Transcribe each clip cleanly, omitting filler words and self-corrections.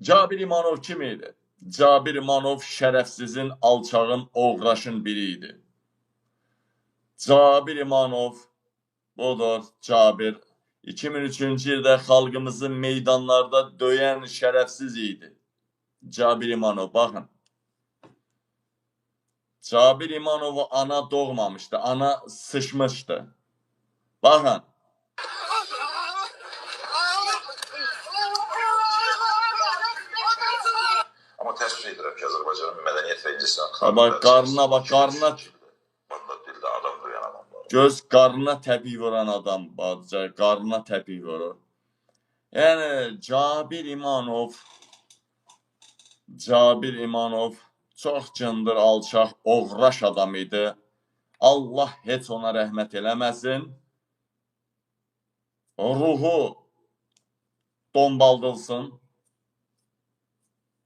Cabir İmanov kim idi? Cabir İmanov şərəfsizin, alçağın, oğraşın biri idi. Cabir İmanov, budur Cabir. 2003-cü ildə xalqımızı meydanlarda döyən şərəfsiz idi. Cabir İmanov, baxın. Cabir İmanovu ana doğmamışdı, ana sıçmışdı. Baxın. Ama təəssüf edirəm ki, Azərbaycanın mədəniyyət və incəsənət xanımları qarnına bax, qarnına dildə adam döyan adamlar. Göz qarnına təpik vuran adam, qarnına təpik vurur. Yəni Cabir İmanov çox cındır, alçaq, oğraş adam idi. Allah heç ona rəhmət eləməsin. Ruhu dombaldılsın.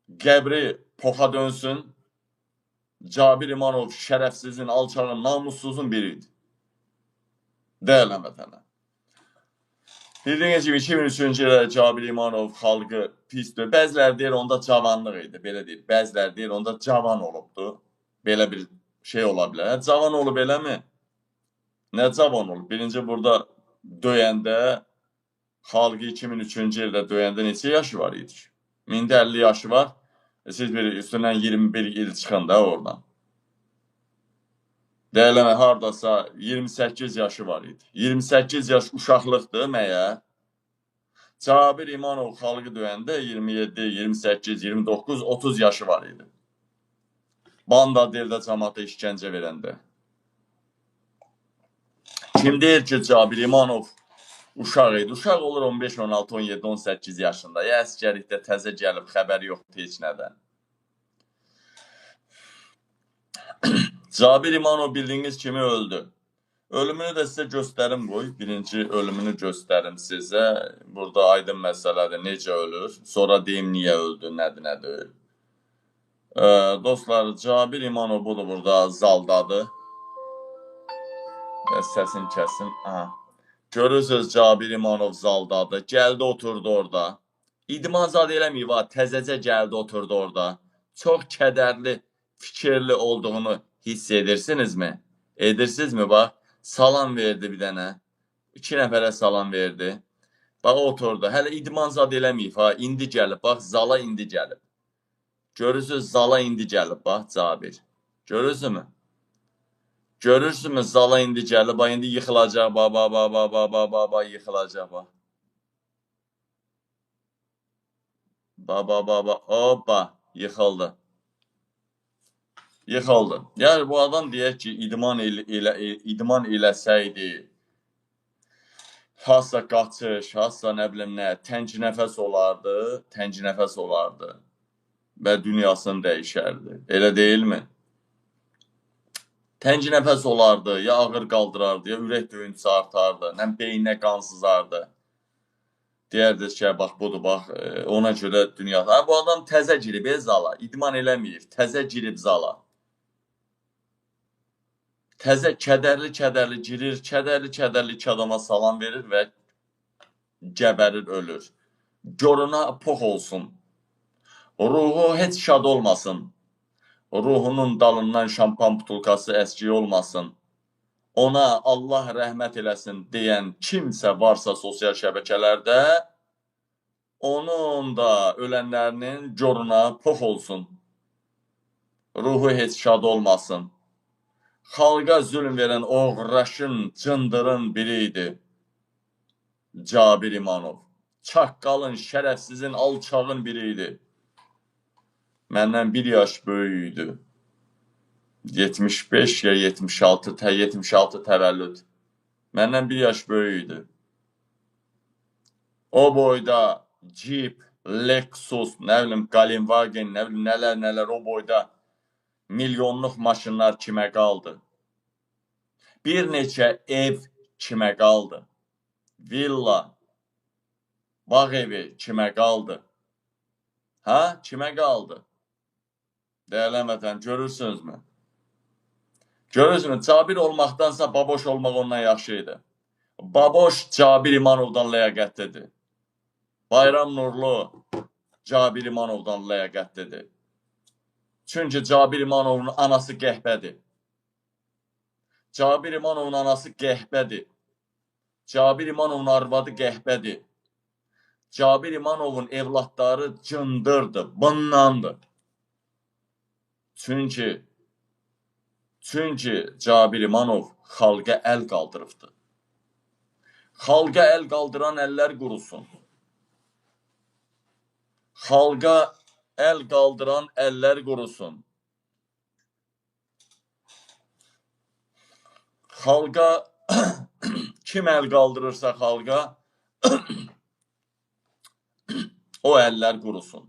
Qəbri poxa dönsün. Cabir İmanov şərəfsizin, alçağın, namussuzun biriydi. Dəyərli vətəndaşlar. Bildiyiniz kimi 2003-cü ildə Cabir İmanov xalqı pisdir. Bəziləri deyir onda cavanlıq idi, belə deyir. Bəziləri deyir onda cavan olubdu. Belə bir şey ola bilər. Cavan olub eləmi? Nə cavan olub? Birinci burada döyəndə, xalqı 2003-cü ildə döyəndə neçə yaşı var idi? İndi 50 yaşı var. Siz bir üstündən 21 il çıxın da oradan. Deyələmə, haradasa 28 yaşı var idi. 28 yaş uşaqlıqdır məyər? Cabir İmanov xalqı döyəndə 27, 28, 29, 30 yaşı var idi. Banda dildə cəmaata işgəncə verəndə. Kim deyir ki, Cabir İmanov uşaq idi? Uşaq olur 15, 16, 17, 18 yaşında. Ya əskərlikdə təzə gəlib, xəbəri yoxdur heç nədən. Cabir İmanov bildiyiniz kimi öldü. Ölümünü də sizə göstərim qoy. Birinci ölümünü göstərim sizə. Burada aydın məsələdir, necə ölür. Sonra deyim niyə öldü, nədir. Dostlar, Cabir İmanov budur burada zaldadır. Səsin kəsin. Görürsünüz Cabir İmanov zaldadır. Gəldi oturdu orada. İdman zad eləməyib, təzəcə gəldi oturdu orada. Çox kədərli, fikirli olduğunu hiss edirsinizmi? Edirsinizmi? Bax, salam verdi bir dənə. 2 nəfərə salam verdi. Bax, oturdu. Hələ idman zad eləməyib, indi gəlib. Bax, zala indi gəlib. Görürsünüz, zala indi gəlib, bax, Cabir. Görürsünüzmü? Görürsünüzmü, zala indi gəlib. Bax, indi yıxılacaq, bax, yıxılacaq, bax. Bax, hoppa, yıxıldı. Yıxıldı. Yəni, bu adam deyək ki, idman eləsəydi, hassa qaçış, hassa nə bilim nə, tənc nəfəs olardı və dünyasını dəyişərdi. Elə deyilmi? Tənc nəfəs olardı, ya ağır qaldırardı, ya ürək döyüntüsü artardı, nə beyninə qan sızardı. Deyərdiniz ki, bax, budur, bax, ona görə dünyada. Bu adam təzə girib zala, idman eləməyir, təzə girib zala. Təzə kədərli girir, kədərli iki adama salam verir və gəbərir, ölür. Görünə pox olsun. Ruhu heç şad olmasın. Ruhunun dalından şampan butulkası əskiyi olmasın. Ona Allah rəhmət eləsin deyən kimsə varsa sosial şəbəkələrdə, onun da ölənlərinin görünə pox olsun. Ruhu heç şad olmasın. Xalqa zülm verən oğraşın, cındırın biriydi. Cabir İmanov. Çaqqalın, şərəfsizin, alçağın biriydi. Məndən 1 yaş böyüydü. 75 ya 76 təvəllüd. Məndən 1 yaş böyüydü. O boyda Jeep, Lexus, nə bilim, Galinwagen, nə bilim, nələr o boyda milyonluq maşınlar kimə qaldı? Bir neçə ev kimə qaldı? Villa, bağ evi kimə qaldı? Kimə qaldı? Dəyərli vətən, görürsünüzmü? Görürsünüz, Cabir olmaqdansa baboş olmaq ondan yaxşı idi. Baboş Cabir İmanovdan ləyaqətlidir. Bayram nurlu, Cabir İmanovdan ləyaqətlidir. Çünki Cabir İmanovun anası qəhbədir. Cabir İmanovun anası qəhbədir. Cabir İmanovun arvadı qəhbədir. Cabir İmanovun evlatları cındırdır, bınlandır. Çünki Cabir İmanov xalqa əl qaldırıbdır. Xalqa əl qaldıran əllər qurusun. Xalqa əl qaldıran əllər qurusun. Xalqa kim əl qaldırırsa xalqa o əllər qurusun.